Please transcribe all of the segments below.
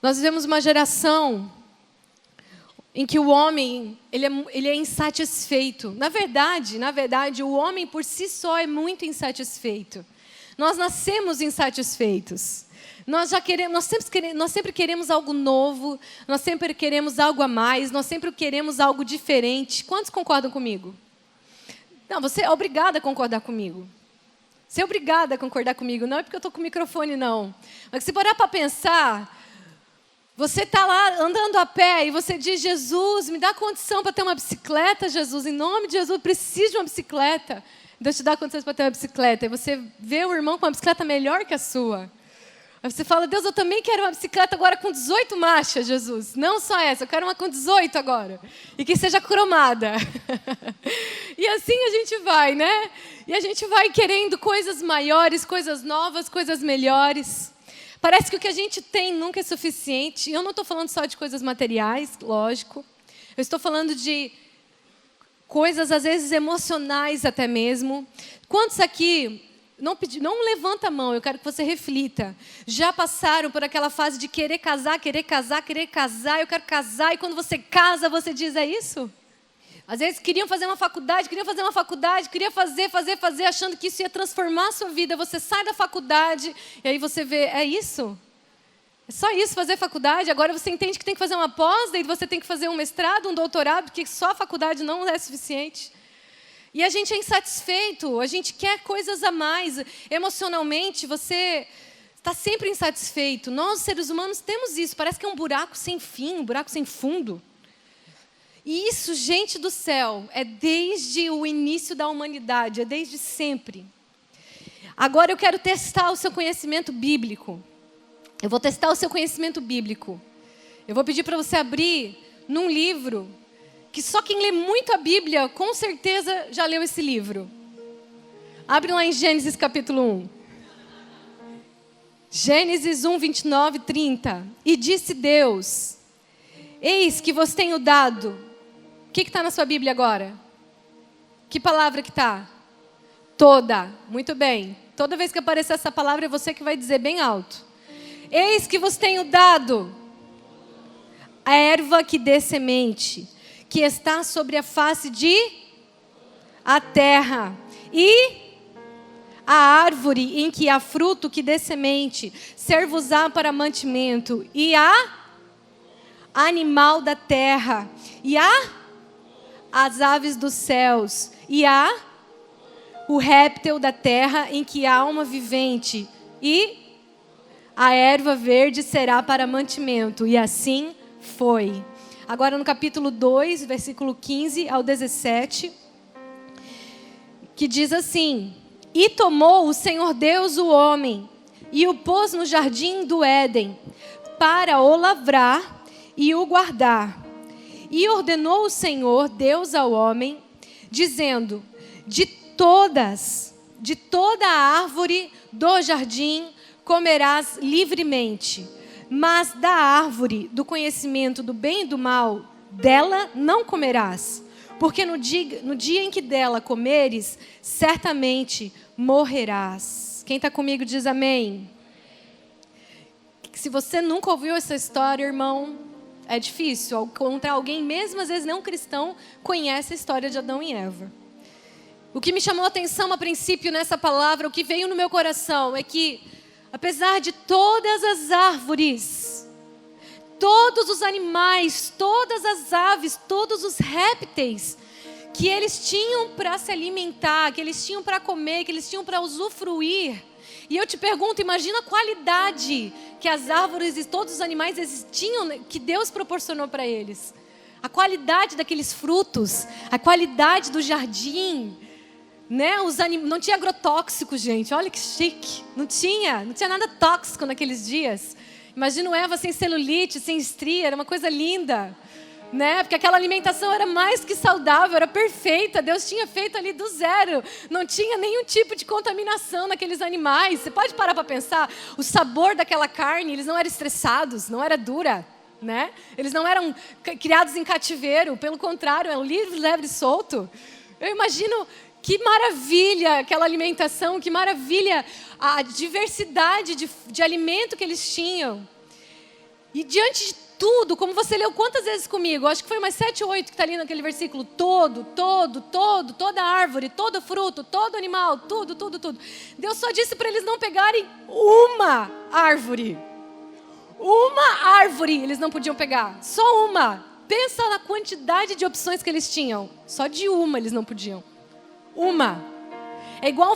Nós vivemos uma geração em que o homem ele é insatisfeito. Na verdade, o homem por si só é muito insatisfeito. Nós nascemos insatisfeitos. Nós sempre queremos algo novo, nós sempre queremos algo a mais, nós sempre queremos algo diferente. Quantos concordam comigo? Não, você é obrigada a concordar comigo. Você é obrigada a concordar comigo. Não é porque eu estou com o microfone, não. Mas se parar para pensar, você está lá andando a pé e você diz, Jesus, me dá condição para ter uma bicicleta, Jesus. Em nome de Jesus, eu preciso de uma bicicleta. Deus te dá condições para ter uma bicicleta. E você vê o irmão com uma bicicleta melhor que a sua. Aí você fala, Deus, eu também quero uma bicicleta agora com 18 marchas, Jesus. Não só essa, eu quero uma com 18 agora. E que seja cromada. E assim a gente vai, né? E a gente vai querendo coisas maiores, coisas novas, coisas melhores. Parece que o que a gente tem nunca é suficiente. E eu não estou falando só de coisas materiais, lógico. Eu estou falando de coisas, às vezes, emocionais até mesmo. Quantos aqui... Não levanta a mão, eu quero que você reflita. Já passaram por aquela fase de querer casar, eu quero casar, e quando você casa, você diz, é isso? Às vezes queriam fazer uma faculdade, queria fazer, achando que isso ia transformar a sua vida. Você sai da faculdade, e aí você vê, é isso? É só isso, fazer faculdade? Agora você entende que tem que fazer uma pós, daí você tem que fazer um mestrado, um doutorado, porque só a faculdade não é suficiente. E a gente é insatisfeito, a gente quer coisas a mais. Emocionalmente, você está sempre insatisfeito. Nós, seres humanos, temos isso. Parece que é um buraco sem fim, um buraco sem fundo. E isso, gente do céu, é desde o início da humanidade, é desde sempre. Agora eu quero testar o seu conhecimento bíblico. Eu vou testar o seu conhecimento bíblico. Eu vou pedir para você abrir num livro que só quem lê muito a Bíblia, com certeza, já leu esse livro. Abre lá em Gênesis capítulo 1. Gênesis 1, 29, 30. E disse Deus, eis que vos tenho dado. O que está na sua Bíblia agora? Que palavra que está? Toda. Muito bem. Toda vez que aparecer essa palavra, é você que vai dizer bem alto. Eis que vos tenho dado a erva que dê semente, que está sobre a face de a terra, e a árvore em que há fruto que dê semente, ser-vos-á para mantimento, e a animal da terra, e as aves dos céus, e o réptil da terra em que há alma vivente, e a erva verde será para mantimento. E assim foi. Agora no capítulo 2, versículo 15 ao 17, que diz assim, e tomou o Senhor Deus o homem, e o pôs no jardim do Éden, para o lavrar e o guardar. E ordenou o Senhor Deus ao homem, dizendo, de toda a árvore do jardim comerás livremente, mas da árvore do conhecimento do bem e do mal, dela não comerás, porque no dia em que dela comeres, certamente morrerás. Quem está comigo diz amém. Se você nunca ouviu essa história, irmão, é difícil encontrar alguém, mesmo às vezes não cristão, conhece a história de Adão e Eva. O que me chamou a atenção a princípio nessa palavra, o que veio no meu coração, é que apesar de todas as árvores, todos os animais, todas as aves, todos os répteis que eles tinham para se alimentar, que eles tinham para comer, que eles tinham para usufruir. E eu te pergunto, imagina a qualidade que as árvores e todos os animais tinham, que Deus proporcionou para eles. A qualidade daqueles frutos, a qualidade do jardim, né? Não tinha agrotóxico, gente. Olha que chique. Não tinha nada tóxico naqueles dias. Imagina Eva sem celulite, sem estria, era uma coisa linda, né? Porque aquela alimentação era mais que saudável, era perfeita. Deus tinha feito ali do zero. Não tinha nenhum tipo de contaminação naqueles animais. Você pode parar para pensar, o sabor daquela carne, eles não eram estressados, não era dura, né? Eles não eram criados em cativeiro, pelo contrário, eram livres, leve e solto. Eu imagino que maravilha aquela alimentação, que maravilha a diversidade de alimento que eles tinham. E diante de tudo, como você leu quantas vezes comigo? Acho que foi umas 7 ou 8 que está ali naquele versículo. Toda árvore, todo fruto, todo animal, tudo. Deus só disse para eles não pegarem uma árvore. Uma árvore eles não podiam pegar. Só uma. Pensa na quantidade de opções que eles tinham. Só de uma eles não podiam. Uma. É igual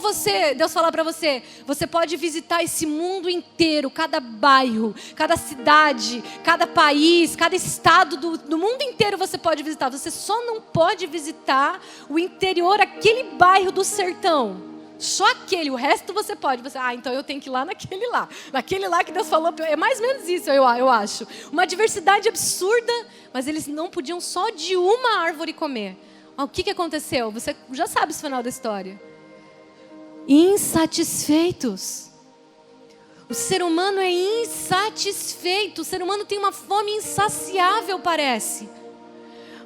Deus falar para você, você pode visitar esse mundo inteiro, cada bairro, cada cidade, cada país, cada estado do mundo inteiro você pode visitar. Você só não pode visitar o interior, aquele bairro do sertão. Só aquele, o resto você pode. Então eu tenho que ir lá naquele lá. Naquele lá que Deus falou, é mais ou menos isso, eu acho. Uma diversidade absurda, mas eles não podiam só de uma árvore comer. O que aconteceu? Você já sabe o final da história. Insatisfeitos. O ser humano é insatisfeito. O ser humano tem uma fome insaciável, parece.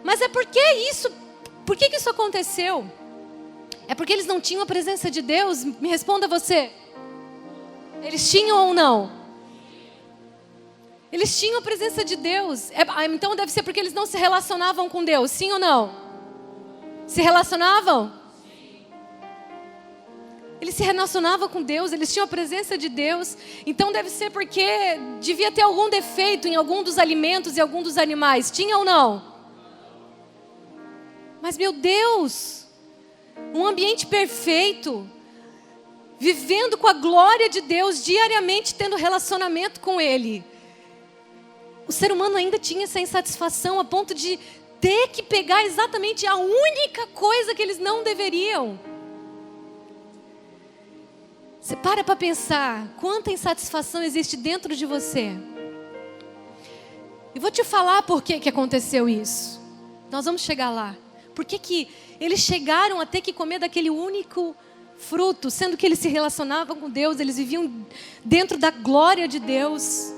Mas é porque isso? Por que isso aconteceu? É porque eles não tinham a presença de Deus? Me responda você. Eles tinham ou não? Eles tinham a presença de Deus. Então deve ser porque eles não se relacionavam com Deus, sim ou não? Se relacionavam? Eles se relacionavam com Deus, eles tinham a presença de Deus. Então deve ser porque devia ter algum defeito em algum dos alimentos e algum dos animais. Tinha ou não? Mas meu Deus, um ambiente perfeito, vivendo com a glória de Deus, diariamente tendo relacionamento com Ele. O ser humano ainda tinha essa insatisfação a ponto de ter que pegar exatamente a única coisa que eles não deveriam. Você para pensar quanta insatisfação existe dentro de você. E vou te falar por que aconteceu isso. Nós vamos chegar lá. Por que eles chegaram a ter que comer daquele único fruto, sendo que eles se relacionavam com Deus, eles viviam dentro da glória de Deus,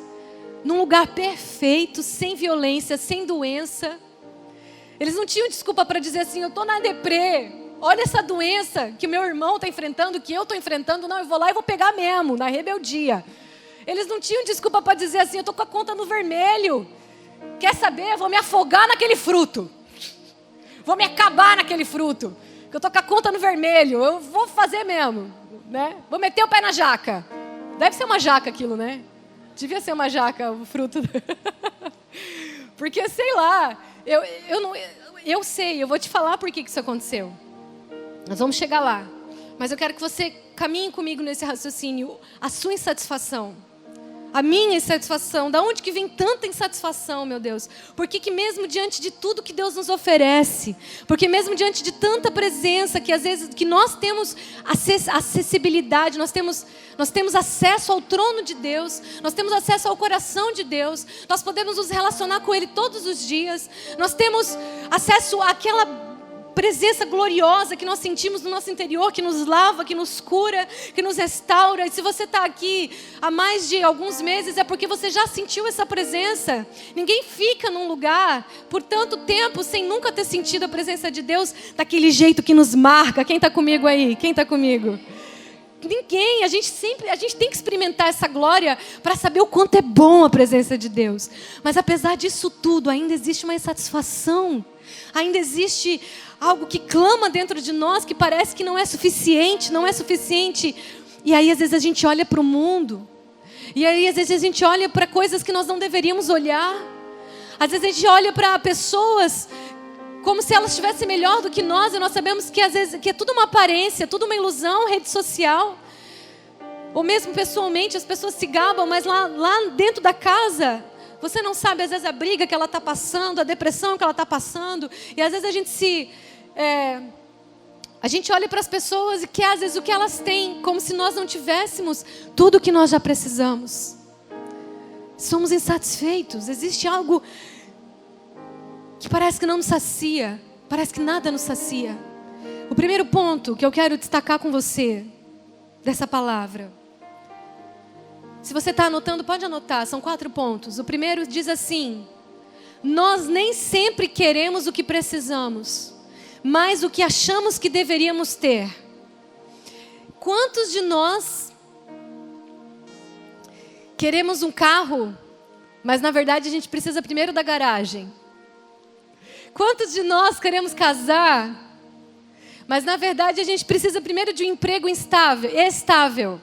num lugar perfeito, sem violência, sem doença. Eles não tinham desculpa para dizer assim, eu estou na deprê. Olha essa doença que meu irmão está enfrentando, que eu estou enfrentando. Não, eu vou lá e vou pegar mesmo, na rebeldia. Eles não tinham desculpa para dizer assim, eu estou com a conta no vermelho. Quer saber? Eu vou me afogar naquele fruto. Vou me acabar naquele fruto. Que eu estou com a conta no vermelho. Eu vou fazer mesmo, né? Vou meter o pé na jaca. Deve ser uma jaca aquilo, né? Devia ser uma jaca o fruto. Porque, sei lá, eu sei, eu vou te falar por que isso aconteceu. Nós vamos chegar lá. Mas eu quero que você caminhe comigo nesse raciocínio. A sua insatisfação. A minha insatisfação. Da onde que vem tanta insatisfação, meu Deus? Porque que mesmo diante de tudo que Deus nos oferece, porque mesmo diante de tanta presença, que às vezes que nós temos acessibilidade, nós temos acesso ao trono de Deus, nós temos acesso ao coração de Deus, nós podemos nos relacionar com Ele todos os dias, nós temos acesso àquela presença gloriosa que nós sentimos no nosso interior, que nos lava, que nos cura, que nos restaura. E se você está aqui há mais de alguns meses, é porque você já sentiu essa presença. Ninguém fica num lugar por tanto tempo sem nunca ter sentido a presença de Deus daquele jeito que nos marca. Quem está comigo aí? Quem está comigo? Ninguém. A gente tem que experimentar essa glória para saber o quanto é bom a presença de Deus. Mas apesar disso tudo, ainda existe uma insatisfação. Ainda existe algo que clama dentro de nós, que parece que não é suficiente. E aí, às vezes, a gente olha para o mundo. E aí, às vezes, a gente olha para coisas que nós não deveríamos olhar. Às vezes, a gente olha para pessoas como se elas estivessem melhor do que nós. E nós sabemos que, às vezes, que é tudo uma aparência, tudo uma ilusão, rede social. Ou mesmo pessoalmente, as pessoas se gabam, mas lá dentro da casa, você não sabe, às vezes, a briga que ela está passando, a depressão que ela está passando. E às vezes a gente olha para as pessoas e quer, às vezes, o que elas têm, como se nós não tivéssemos tudo o que nós já precisamos. Somos insatisfeitos. Existe algo que parece que não nos sacia. Parece que nada nos sacia. O primeiro ponto que eu quero destacar com você, dessa palavra. Se você está anotando, pode anotar, são 4 pontos. O primeiro diz assim: nós nem sempre queremos o que precisamos, mas o que achamos que deveríamos ter. Quantos de nós queremos um carro Mas na verdade a gente precisa primeiro da garagem. Quantos de nós queremos casar, mas na verdade a gente precisa primeiro de um emprego estável?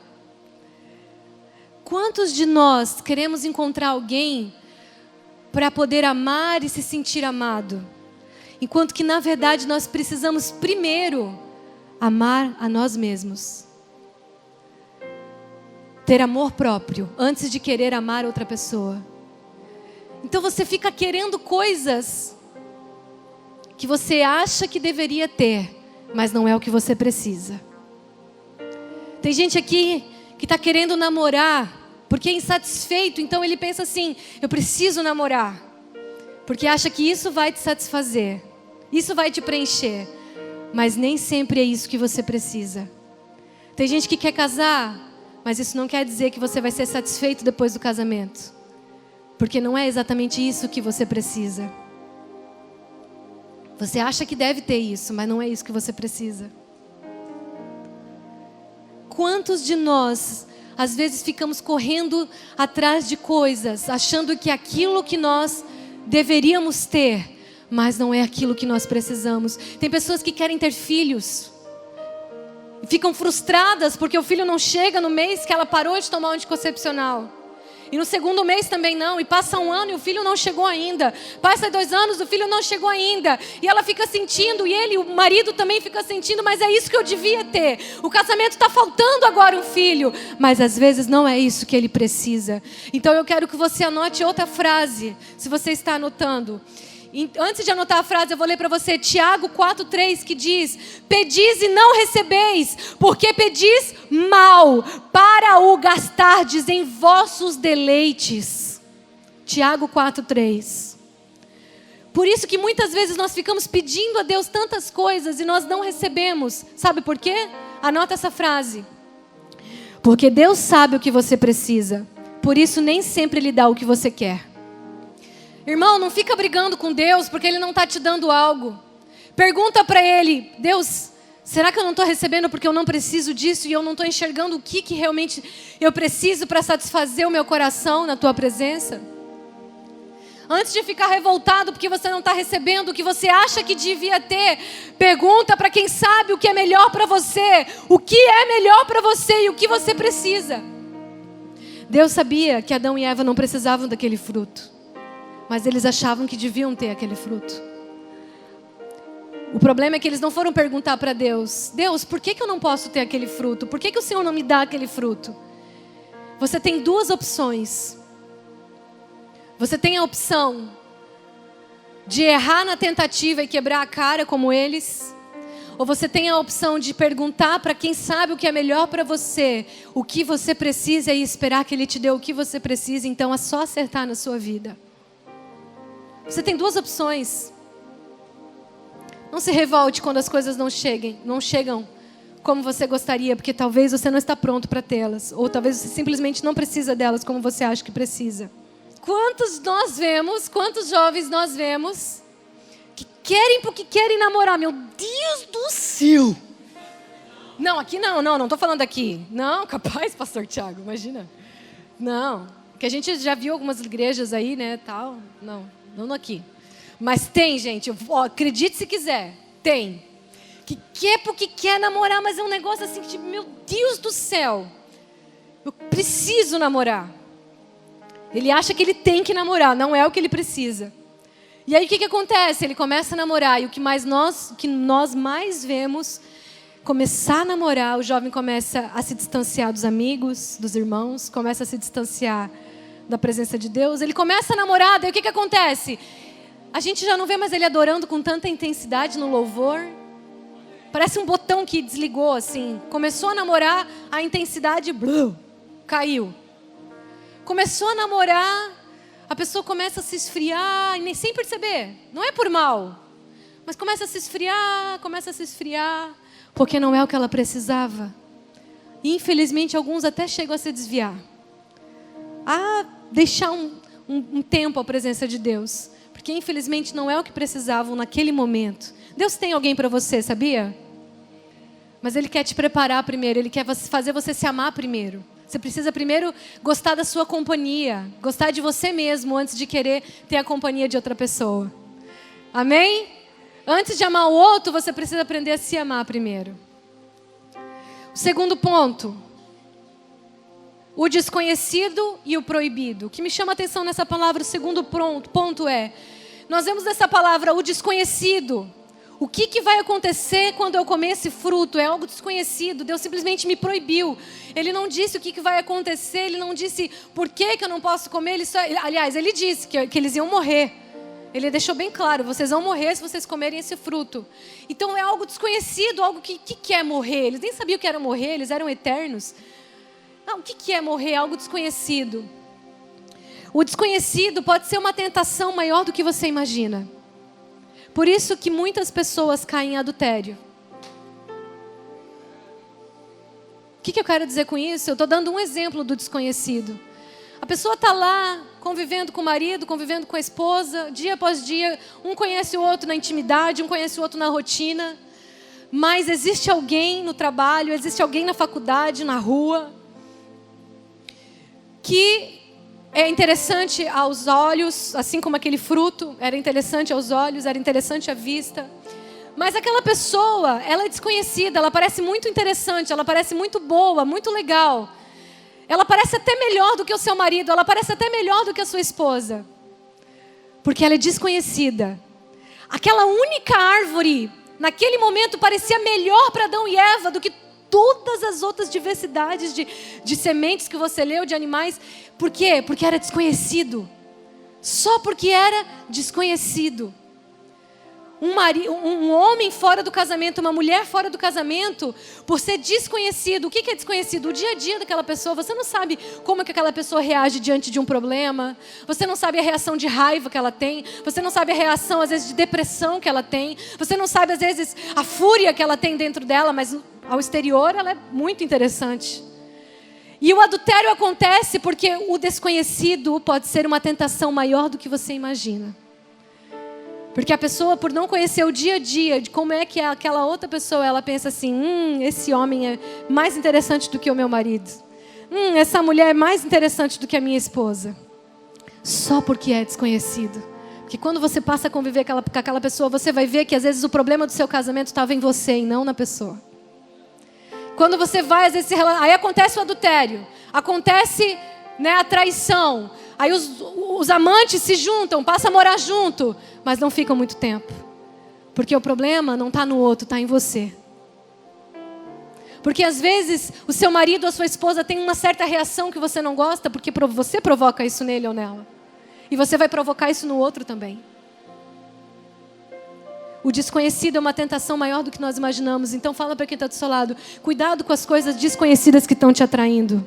Quantos de nós queremos encontrar alguém para poder amar e se sentir amado? Enquanto que na verdade nós precisamos primeiro amar a nós mesmos. Ter amor próprio antes de querer amar outra pessoa. Então você fica querendo coisas que você acha que deveria ter, mas não é o que você precisa. Tem gente aqui que está querendo namorar porque é insatisfeito, então ele pensa assim: eu preciso namorar, porque acha que isso vai te satisfazer, isso vai te preencher, mas nem sempre é isso que você precisa. Tem gente que quer casar, mas isso não quer dizer que você vai ser satisfeito depois do casamento, porque não é exatamente isso que você precisa. Você acha que deve ter isso, mas não é isso que você precisa. Quantos de nós, às vezes, ficamos correndo atrás de coisas, achando que aquilo que nós deveríamos ter, mas não é aquilo que nós precisamos. Tem pessoas que querem ter filhos, e ficam frustradas porque o filho não chega no mês que ela parou de tomar o anticoncepcional. E no segundo mês também não. E passa 1 ano e o filho não chegou ainda. Passa 2 anos, o filho não chegou ainda. E ela fica sentindo, e o marido também fica sentindo, mas é isso que eu devia ter. O casamento está faltando agora um filho. Mas às vezes não é isso que ele precisa. Então eu quero que você anote outra frase, se você está anotando. Antes de anotar a frase, eu vou ler para você Tiago 4,3, que diz: pedis e não recebeis, porque pedis mal, para o gastardes em vossos deleites. Tiago 4,3. Por isso que muitas vezes nós ficamos pedindo a Deus tantas coisas e nós não recebemos. Sabe por quê? Anota essa frase. Porque Deus sabe o que você precisa, por isso nem sempre Ele dá o que você quer. Irmão, não fica brigando com Deus porque Ele não está te dando algo. Pergunta para Ele: Deus, será que eu não estou recebendo porque eu não preciso disso e eu não estou enxergando o que realmente eu preciso para satisfazer o meu coração na Tua presença? Antes de ficar revoltado porque você não está recebendo o que você acha que devia ter, pergunta para quem sabe o que é melhor para você, o que é melhor para você e o que você precisa. Deus sabia que Adão e Eva não precisavam daquele fruto, mas eles achavam que deviam ter aquele fruto. O problema é que eles não foram perguntar para Deus: Deus, por que eu não posso ter aquele fruto? Por que o Senhor não me dá aquele fruto? Você tem 2 opções. Você tem a opção de errar na tentativa e quebrar a cara como eles, ou você tem a opção de perguntar para quem sabe o que é melhor para você, o que você precisa, e esperar que Ele te dê o que você precisa. Então é só acertar na sua vida. Você tem 2 opções. Não se revolte quando as coisas não chegam como você gostaria, porque talvez você não está pronto para tê-las, ou talvez você simplesmente não precisa delas como você acha que precisa. Quantos jovens nós vemos que querem porque querem namorar? Meu Deus do céu! Não, aqui não estou falando aqui. Não, capaz, pastor Tiago, imagina. Não, que a gente já viu algumas igrejas aí, né, tal. Não aqui. Mas tem, gente, acredite se quiser, tem. Que quer porque quer namorar, mas é um negócio assim que, tipo, meu Deus do céu, eu preciso namorar. Ele acha que ele tem que namorar, não é o que ele precisa. E aí o que acontece? Ele começa a namorar, e o que nós mais vemos, começar a namorar, o jovem começa a se distanciar dos amigos, dos irmãos, começa a se distanciar da presença de Deus. Ele começa a namorar, daí o que acontece? A gente já não vê mais ele adorando com tanta intensidade no louvor. Parece um botão que desligou assim. Começou a namorar, a intensidade caiu. Começou a namorar, a pessoa começa a se esfriar, e nem sem perceber. Não é por mal, mas começa a se esfriar, porque não é o que ela precisava. E infelizmente alguns até chegam a se desviar, a deixar um tempo a presença de Deus, porque infelizmente não é o que precisavam naquele momento. Deus tem alguém para você, sabia? Mas Ele quer te preparar primeiro, Ele quer fazer você se amar primeiro. Você precisa primeiro gostar da sua companhia, gostar de você mesmo antes de querer ter a companhia de outra pessoa. Amém? Antes de amar o outro, você precisa aprender a se amar primeiro. O segundo ponto, o desconhecido e o proibido. O que me chama a atenção nessa palavra, o segundo ponto é, nós vemos nessa palavra o desconhecido. O que vai acontecer quando eu comer esse fruto? É algo desconhecido. Deus simplesmente me proibiu. Ele não disse o que vai acontecer. Ele não disse por que eu não posso comer. Aliás, ele disse que eles iam morrer. Ele deixou bem claro, vocês vão morrer se vocês comerem esse fruto. Então é algo desconhecido, algo que é morrer. Eles nem sabiam o que era morrer, eles eram eternos. Não, o que é morrer? Algo desconhecido. O desconhecido pode ser uma tentação maior do que você imagina. Por isso que muitas pessoas caem em adultério. O que eu quero dizer com isso? Eu estou dando um exemplo do desconhecido. A pessoa está lá, convivendo com o marido, convivendo com a esposa, dia após dia, um conhece o outro na intimidade, um conhece o outro na rotina. Mas existe alguém no trabalho, existe alguém na faculdade, na rua, que é interessante aos olhos, assim como aquele fruto era interessante aos olhos, era interessante à vista. Mas aquela pessoa, ela é desconhecida, ela parece muito interessante, ela parece muito boa, muito legal. Ela parece até melhor do que o seu marido, ela parece até melhor do que a sua esposa. Porque ela é desconhecida. Aquela única árvore, naquele momento, parecia melhor para Adão e Eva do que todas as outras diversidades de sementes que você leu, de animais. Por quê? Porque era desconhecido. Só porque era desconhecido. Um homem fora do casamento, uma mulher fora do casamento, por ser desconhecido. O que é desconhecido? O dia a dia daquela pessoa. Você não sabe como é que aquela pessoa reage diante de um problema. Você não sabe a reação de raiva que ela tem. Você não sabe a reação, às vezes, de depressão que ela tem. Você não sabe, às vezes, a fúria que ela tem dentro dela, mas ao exterior ela é muito interessante. E o adultério acontece porque o desconhecido pode ser uma tentação maior do que você imagina. Porque a pessoa, por não conhecer o dia a dia de como é que é aquela outra pessoa, ela pensa assim, esse homem é mais interessante do que o meu marido. Essa mulher é mais interessante do que a minha esposa. Só porque é desconhecido. Porque quando você passa a conviver com aquela pessoa, você vai ver que às vezes o problema do seu casamento estava em você e não na pessoa. Quando você vai, às vezes, aí acontece o adultério, acontece, a traição. Aí os amantes se juntam, passam a morar junto, mas não ficam muito tempo. Porque o problema não está no outro, está em você. Porque às vezes o seu marido ou a sua esposa tem uma certa reação que você não gosta, porque você provoca isso nele ou nela. E você vai provocar isso no outro também. O desconhecido é uma tentação maior do que nós imaginamos. Então fala para quem está do seu lado, cuidado com as coisas desconhecidas que estão te atraindo.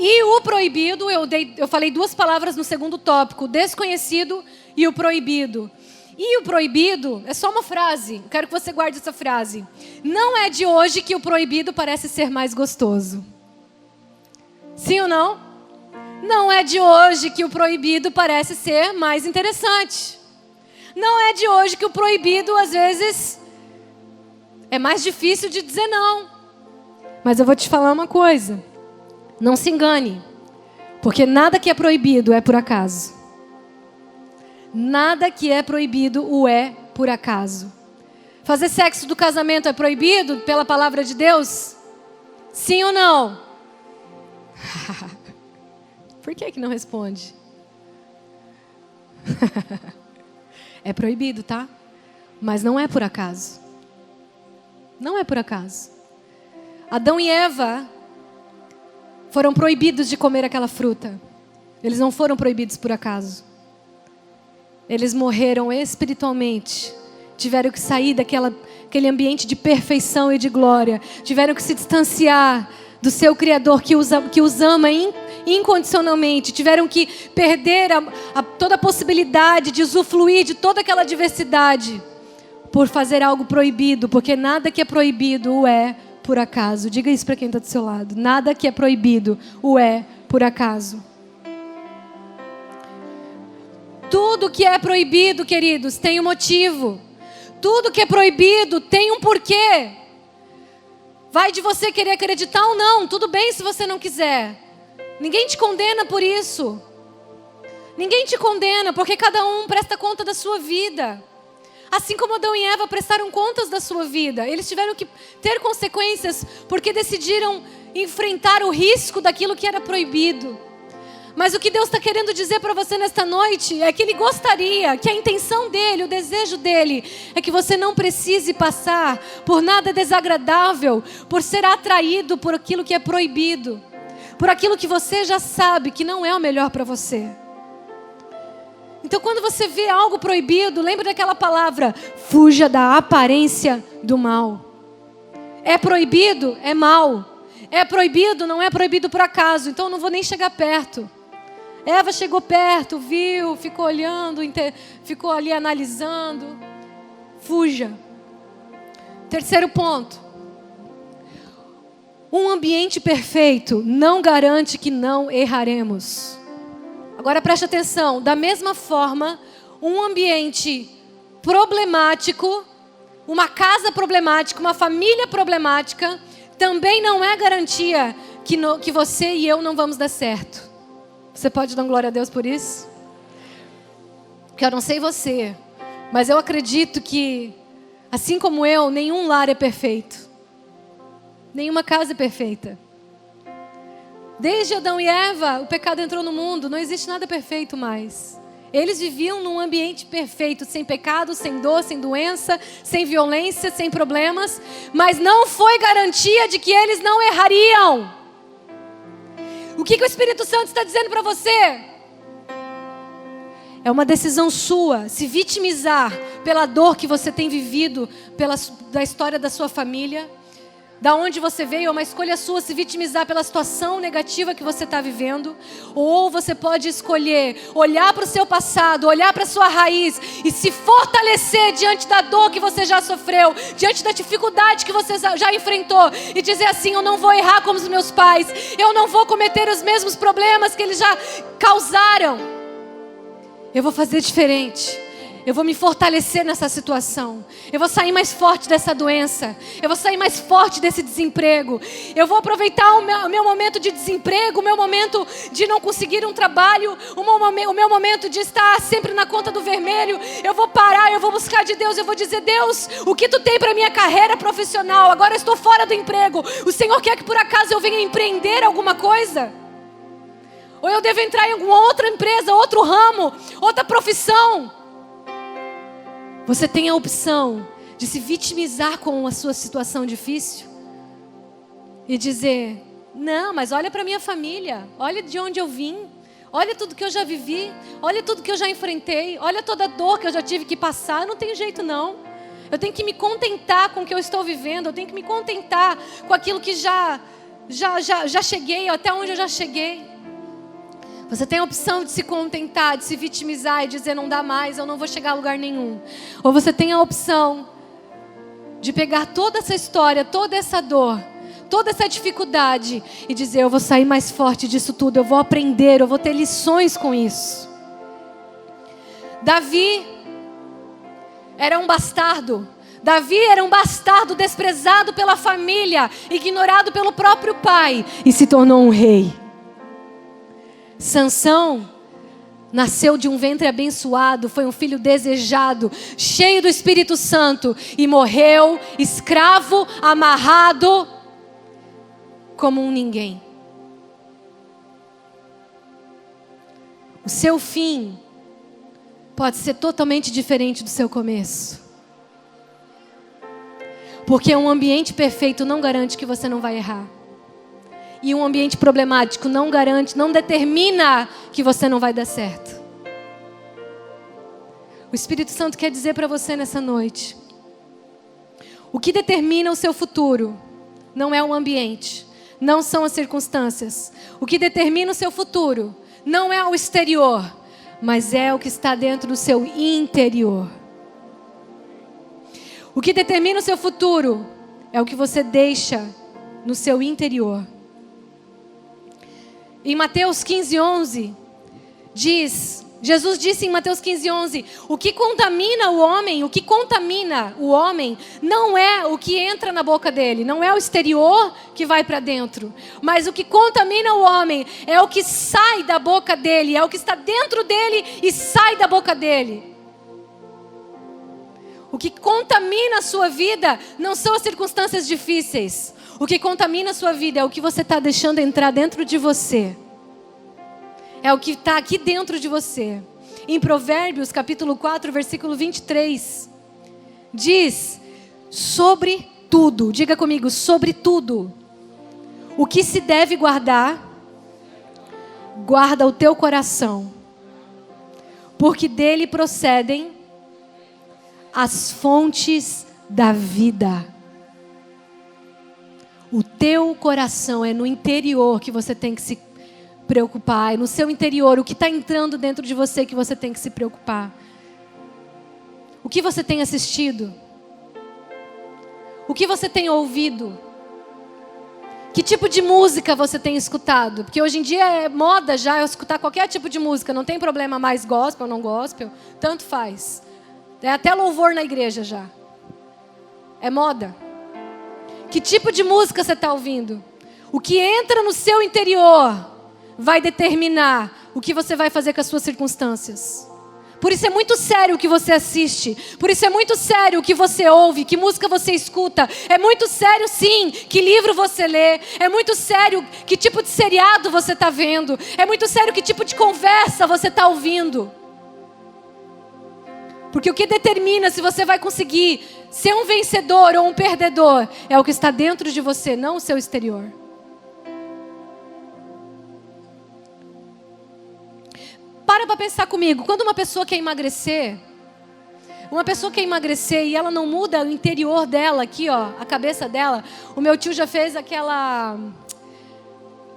E o proibido, eu falei duas palavras no segundo tópico, o desconhecido e o proibido. E o proibido é só uma frase, eu quero que você guarde essa frase. Não é de hoje que o proibido parece ser mais gostoso. Sim ou não? Não é de hoje que o proibido parece ser mais interessante. Não é de hoje que o proibido, às vezes, é mais difícil de dizer não. Mas eu vou te falar uma coisa. Não se engane, porque nada que é proibido é por acaso. Nada que é proibido o é por acaso. Fazer sexo do casamento é proibido pela palavra de Deus? Sim ou não? Por que não responde? É proibido, tá? Mas não é por acaso. Não é por acaso. Adão e Eva foram proibidos de comer aquela fruta. Eles não foram proibidos por acaso. Eles morreram espiritualmente. Tiveram que sair daquele ambiente de perfeição e de glória. Tiveram que se distanciar do seu Criador que os ama incondicionalmente. Tiveram que perder toda a possibilidade de usufruir de toda aquela diversidade por fazer algo proibido. Porque nada que é proibido o é por acaso. Diga isso para quem está do seu lado. Nada que é proibido o é por acaso. Tudo que é proibido, queridos, tem um motivo. Tudo que é proibido tem um porquê. Vai de você querer acreditar ou não. Tudo bem se você não quiser. Ninguém te condena por isso. Ninguém te condena, porque cada um presta conta da sua vida. Assim como Adão e Eva prestaram contas da sua vida. Eles tiveram que ter consequências porque decidiram enfrentar o risco daquilo que era proibido. Mas o que Deus está querendo dizer para você nesta noite é que Ele gostaria, que a intenção dEle, o desejo dEle, é que você não precise passar por nada desagradável, por ser atraído por aquilo que é proibido, por aquilo que você já sabe que não é o melhor para você. Então, quando você vê algo proibido, lembre daquela palavra: fuja da aparência do mal. É proibido? É mal. É proibido? Não é proibido por acaso. Então, eu não vou nem chegar perto. Eva chegou perto, viu, ficou olhando, ficou ali analisando. Fuja. Terceiro ponto. Um ambiente perfeito não garante que não erraremos. Agora preste atenção, da mesma forma, um ambiente problemático, uma casa problemática, uma família problemática, também não é garantia que você e eu não vamos dar certo. Você pode dar glória a Deus por isso? Porque eu não sei você, mas eu acredito que, assim como eu, nenhum lar é perfeito. Nenhuma casa é perfeita. Desde Adão e Eva, o pecado entrou no mundo, não existe nada perfeito mais. Eles viviam num ambiente perfeito, sem pecado, sem dor, sem doença, sem violência, sem problemas, mas não foi garantia de que eles não errariam. O que o Espírito Santo está dizendo para você? É uma decisão sua se vitimizar pela dor que você tem vivido, da história da sua família. Da onde você veio, é uma escolha sua se vitimizar pela situação negativa que você está vivendo. Ou você pode escolher olhar para o seu passado, olhar para a sua raiz e se fortalecer diante da dor que você já sofreu, diante da dificuldade que você já enfrentou e dizer assim: eu não vou errar como os meus pais, eu não vou cometer os mesmos problemas que eles já causaram. Eu vou fazer diferente. Eu vou me fortalecer nessa situação. Eu vou sair mais forte dessa doença. Eu vou sair mais forte desse desemprego. Eu vou aproveitar o meu momento de desemprego, o meu momento de não conseguir um trabalho, o meu momento de estar sempre na conta do vermelho. Eu vou parar, eu vou buscar de Deus. Eu vou dizer: Deus, o que Tu tem para minha carreira profissional? Agora eu estou fora do emprego. O Senhor quer que por acaso eu venha empreender alguma coisa? Ou eu devo entrar em alguma outra empresa, outro ramo, outra profissão? Você tem a opção de se vitimizar com a sua situação difícil e dizer: não, mas olha para minha família, olha de onde eu vim, olha tudo que eu já vivi, olha tudo que eu já enfrentei, olha toda a dor que eu já tive que passar. Não tem jeito não. Eu tenho que me contentar com o que eu estou vivendo, eu tenho que me contentar com aquilo que já cheguei, até onde eu já cheguei. Você tem a opção de se contentar, de se vitimizar e dizer: não dá mais, eu não vou chegar a lugar nenhum. Ou você tem a opção de pegar toda essa história, toda essa dor, toda essa dificuldade e dizer: eu vou sair mais forte disso tudo, eu vou aprender, eu vou ter lições com isso. Davi era um bastardo. Davi era um bastardo desprezado pela família, ignorado pelo próprio pai e se tornou um rei. Sansão nasceu de um ventre abençoado, foi um filho desejado, cheio do Espírito Santo e morreu escravo, amarrado, como um ninguém. O seu fim pode ser totalmente diferente do seu começo. Porque um ambiente perfeito não garante que você não vai errar. E um ambiente problemático não garante, não determina que você não vai dar certo. O Espírito Santo quer dizer para você nessa noite: o que determina o seu futuro não é o ambiente, não são as circunstâncias. O que determina o seu futuro não é o exterior, mas é o que está dentro do seu interior. O que determina o seu futuro é o que você deixa no seu interior. Em Mateus 15:11, diz Jesus disse em Mateus 15:11, o que contamina o homem não é o que entra na boca dele, não é o exterior que vai para dentro, mas o que contamina o homem é o que sai da boca dele, é o que está dentro dele e sai da boca dele. O que contamina a sua vida não são as circunstâncias difíceis, o que contamina a sua vida é o que você está deixando entrar dentro de você. É o que está aqui dentro de você. Em Provérbios, capítulo 4, versículo 23, diz, sobre tudo, diga comigo, sobre tudo, o que se deve guardar, guarda o teu coração, porque dele procedem as fontes da vida. O teu coração é no interior que você tem que se preocupar, é no seu interior, o que está entrando dentro de você que você tem que se preocupar. O que você tem assistido? O que você tem ouvido? Que tipo de música você tem escutado? Porque hoje em dia é moda já eu escutar qualquer tipo de música, não tem problema mais gospel ou não gospel, tanto faz. É até louvor na igreja já. É moda. Que tipo de música você está ouvindo? O que entra no seu interior vai determinar o que você vai fazer com as suas circunstâncias. Por isso é muito sério o que você assiste. Por isso é muito sério o que você ouve, que música você escuta. É muito sério, sim, que livro você lê. É muito sério que tipo de seriado você está vendo. É muito sério que tipo de conversa você está ouvindo. Porque o que determina se você vai conseguir ser um vencedor ou um perdedor é o que está dentro de você, não o seu exterior. Para pensar comigo, quando uma pessoa quer emagrecer e ela não muda o interior dela aqui, ó, a cabeça dela. O meu tio já fez aquela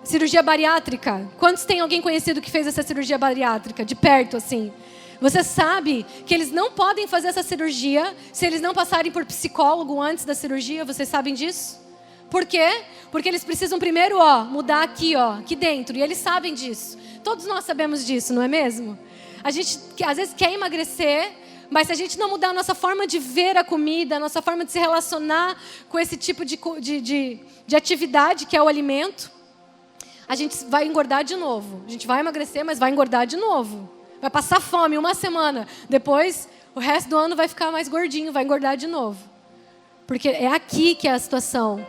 cirurgia bariátrica. Quantos tem alguém conhecido que fez essa cirurgia bariátrica, de perto assim? Você sabe que eles não podem fazer essa cirurgia se eles não passarem por psicólogo antes da cirurgia, vocês sabem disso? Por quê? Porque eles precisam primeiro, mudar aqui, aqui dentro, e eles sabem disso. Todos nós sabemos disso, não é mesmo? A gente às vezes quer emagrecer, mas se a gente não mudar a nossa forma de ver a comida, a nossa forma de se relacionar com esse tipo de atividade que é o alimento, a gente vai engordar de novo. A gente vai emagrecer, mas vai engordar de novo. Vai passar fome uma semana. Depois, o resto do ano vai ficar mais gordinho, vai engordar de novo. Porque é aqui que é a situação.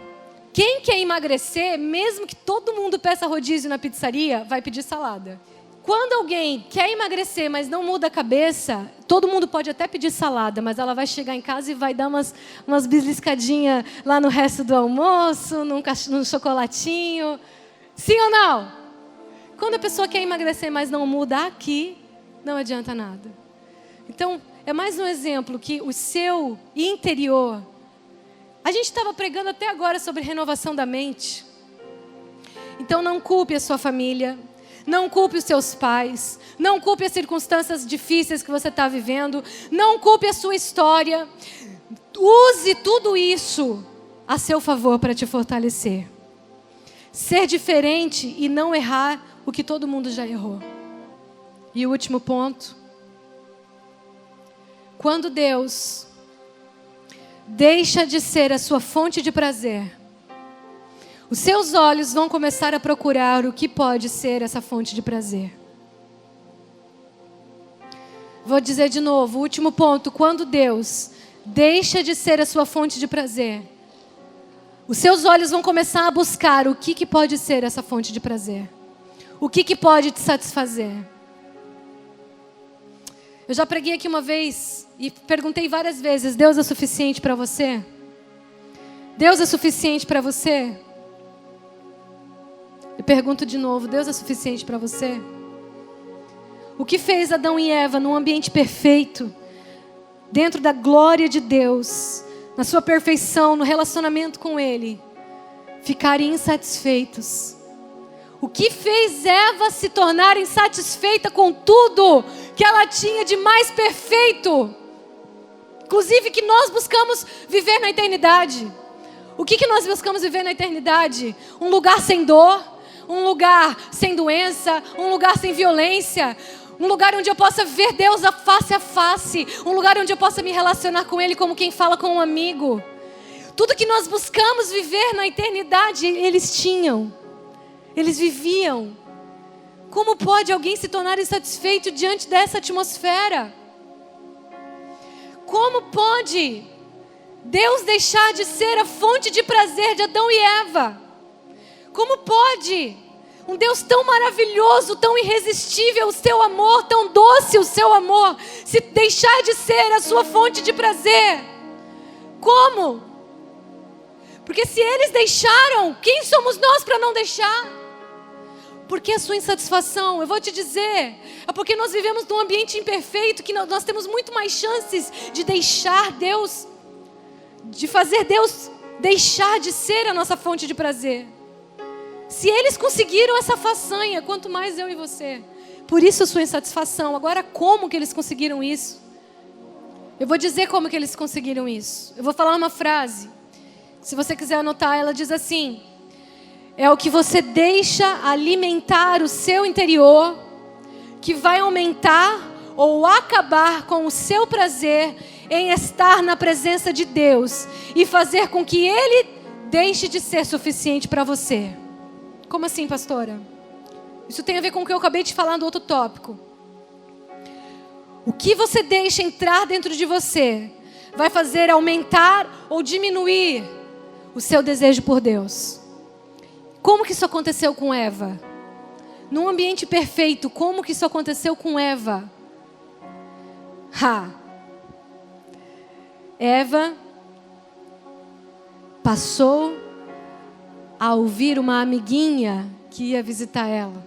Quem quer emagrecer, mesmo que todo mundo peça rodízio na pizzaria, vai pedir salada. Quando alguém quer emagrecer, mas não muda a cabeça, todo mundo pode até pedir salada, mas ela vai chegar em casa e vai dar umas beliscadinhas lá no resto do almoço, num chocolatinho. Sim ou não? Quando a pessoa quer emagrecer, mas não muda aqui, não adianta nada. Então, é mais um exemplo que o seu interior... A gente estava pregando até agora sobre renovação da mente. Então não culpe a sua família, não culpe os seus pais, não culpe as circunstâncias difíceis que você está vivendo, não culpe a sua história. Use tudo isso a seu favor para te fortalecer. Ser diferente e não errar o que todo mundo já errou. E o último ponto. Quando Deus deixa de ser a sua fonte de prazer, os seus olhos vão começar a procurar o que pode ser essa fonte de prazer. Vou dizer de novo, o último ponto. Quando Deus deixa de ser a sua fonte de prazer, os seus olhos vão começar a buscar o que pode ser essa fonte de prazer. O que pode te satisfazer. Eu já preguei aqui uma vez e perguntei várias vezes, Deus é suficiente para você? Deus é suficiente para você? Eu pergunto de novo, Deus é suficiente para você? O que fez Adão e Eva num ambiente perfeito, dentro da glória de Deus, na sua perfeição, no relacionamento com Ele, ficarem insatisfeitos? O que fez Eva se tornar insatisfeita com tudo que ela tinha de mais perfeito? Inclusive que nós buscamos viver na eternidade. O que nós buscamos viver na eternidade? Um lugar sem dor, um lugar sem doença, um lugar sem violência, Um lugar onde eu possa ver Deus a face, um lugar onde eu possa me relacionar com Ele como quem fala com um amigo. Tudo que nós buscamos viver na eternidade, eles tinham, eles viviam. Como pode alguém se tornar insatisfeito diante dessa atmosfera? Como pode Deus deixar de ser a fonte de prazer de Adão e Eva? Como pode um Deus tão maravilhoso, tão irresistível, o seu amor, tão doce o seu amor, se deixar de ser a sua fonte de prazer? Como? Porque se eles deixaram, quem somos nós para não deixar? Porque a sua insatisfação, eu vou te dizer, é porque nós vivemos num ambiente imperfeito, que nós temos muito mais chances de deixar Deus, de fazer Deus deixar de ser a nossa fonte de prazer. Se eles conseguiram essa façanha, quanto mais eu e você. Por isso a sua insatisfação. Agora, como que eles conseguiram isso? Eu vou dizer como que eles conseguiram isso. Eu vou falar uma frase. Se você quiser anotar, ela diz assim: é o que você deixa alimentar o seu interior, que vai aumentar ou acabar com o seu prazer em estar na presença de Deus e fazer com que Ele deixe de ser suficiente para você. Como assim, pastora? Isso tem a ver com o que eu acabei de falar no outro tópico. O que você deixa entrar dentro de você vai fazer aumentar ou diminuir o seu desejo por Deus. Como que isso aconteceu com Eva? Num ambiente perfeito, como que isso aconteceu com Eva? Eva passou a ouvir uma amiguinha que ia visitar ela.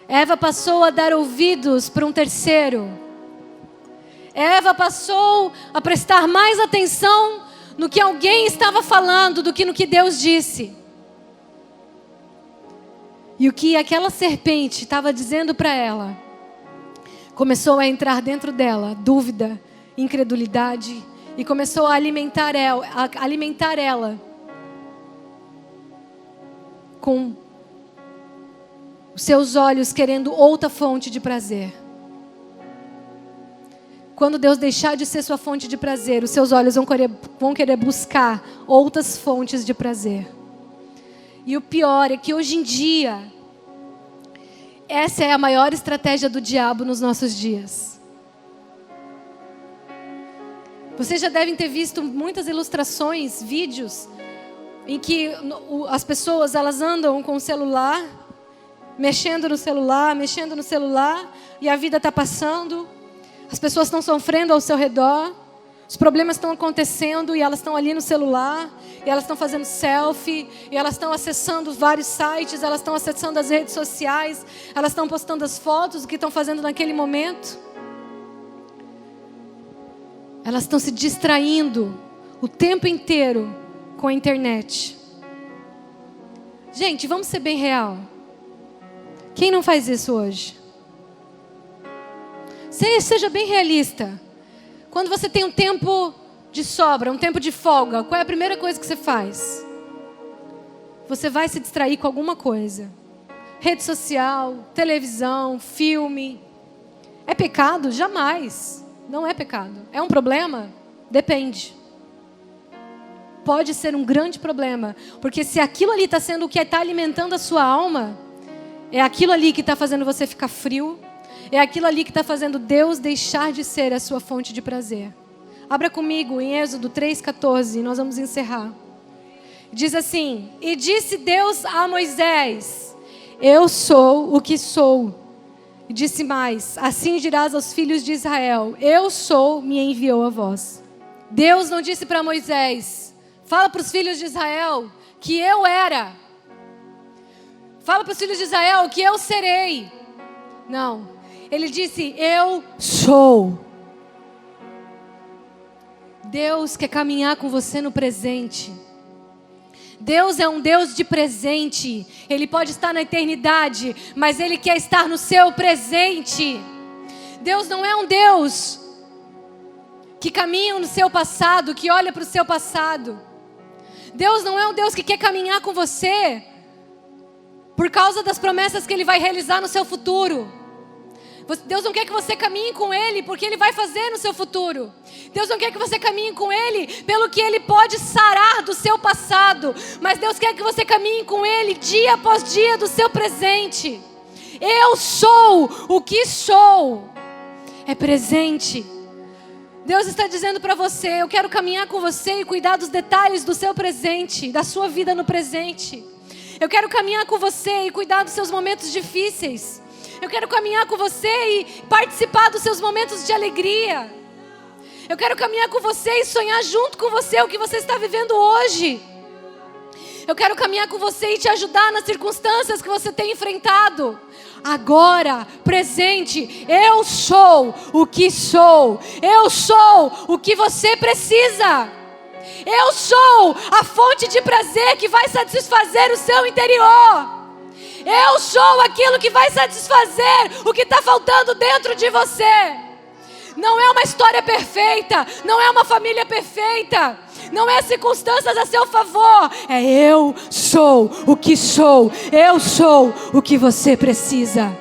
Eva passou a dar ouvidos para um terceiro. Eva passou a prestar mais atenção no que alguém estava falando do que no que Deus disse. E o que aquela serpente estava dizendo para ela começou a entrar dentro dela dúvida, incredulidade, e começou a alimentar ela com os seus olhos querendo outra fonte de prazer. Quando Deus deixar de ser sua fonte de prazer, os seus olhos vão querer buscar outras fontes de prazer. E o pior é que hoje em dia, essa é a maior estratégia do diabo nos nossos dias. Vocês já devem ter visto muitas ilustrações, vídeos, em que as pessoas elas andam com o celular, mexendo no celular, e a vida está passando, as pessoas estão sofrendo ao seu redor, os problemas estão acontecendo e elas estão ali no celular, e elas estão fazendo selfie, e elas estão acessando vários sites, elas estão acessando as redes sociais, elas estão postando as fotos do que estão fazendo naquele momento. Elas estão se distraindo o tempo inteiro com a internet. Gente, vamos ser bem real. Quem não faz isso hoje? Seja bem realista. Quando você tem um tempo de sobra, um tempo de folga, qual é a primeira coisa que você faz? Você vai se distrair com alguma coisa. Rede social, televisão, filme. É pecado? Jamais. Não é pecado. É um problema? Depende. Pode ser um grande problema. Porque se aquilo ali está sendo o que está alimentando a sua alma, é aquilo ali que está fazendo você ficar frio, é aquilo ali que está fazendo Deus deixar de ser a sua fonte de prazer. Abra comigo em Êxodo 3,14, nós vamos encerrar. Diz assim: e disse Deus a Moisés: eu sou o que sou. E disse mais: assim dirás aos filhos de Israel: eu sou, me enviou a vós. Deus não disse para Moisés: fala para os filhos de Israel que eu era. Fala para os filhos de Israel que eu serei. Não. Ele disse: eu sou. Deus quer caminhar com você no presente. Deus é um Deus de presente. Ele pode estar na eternidade, mas Ele quer estar no seu presente. Deus não é um Deus que caminha no seu passado, que olha para o seu passado. Deus não é um Deus que quer caminhar com você por causa das promessas que Ele vai realizar no seu futuro. Deus não quer que você caminhe com Ele porque Ele vai fazer no seu futuro. Deus não quer que você caminhe com Ele pelo que Ele pode sarar do seu passado. Mas Deus quer que você caminhe com Ele dia após dia do seu presente. Eu sou o que sou. É presente. Deus está dizendo para você: eu quero caminhar com você e cuidar dos detalhes do seu presente, da sua vida no presente. Eu quero caminhar com você e cuidar dos seus momentos difíceis. Eu quero caminhar com você e participar dos seus momentos de alegria. Eu quero caminhar com você e sonhar junto com você o que você está vivendo hoje. Eu quero caminhar com você e te ajudar nas circunstâncias que você tem enfrentado. Agora, presente, eu sou o que sou. Eu sou o que você precisa. Eu sou a fonte de prazer que vai satisfazer o seu interior. Eu sou aquilo que vai satisfazer o que está faltando dentro de você. Não é uma história perfeita, não é uma família perfeita, não é circunstâncias a seu favor. É eu sou o que sou, eu sou o que você precisa.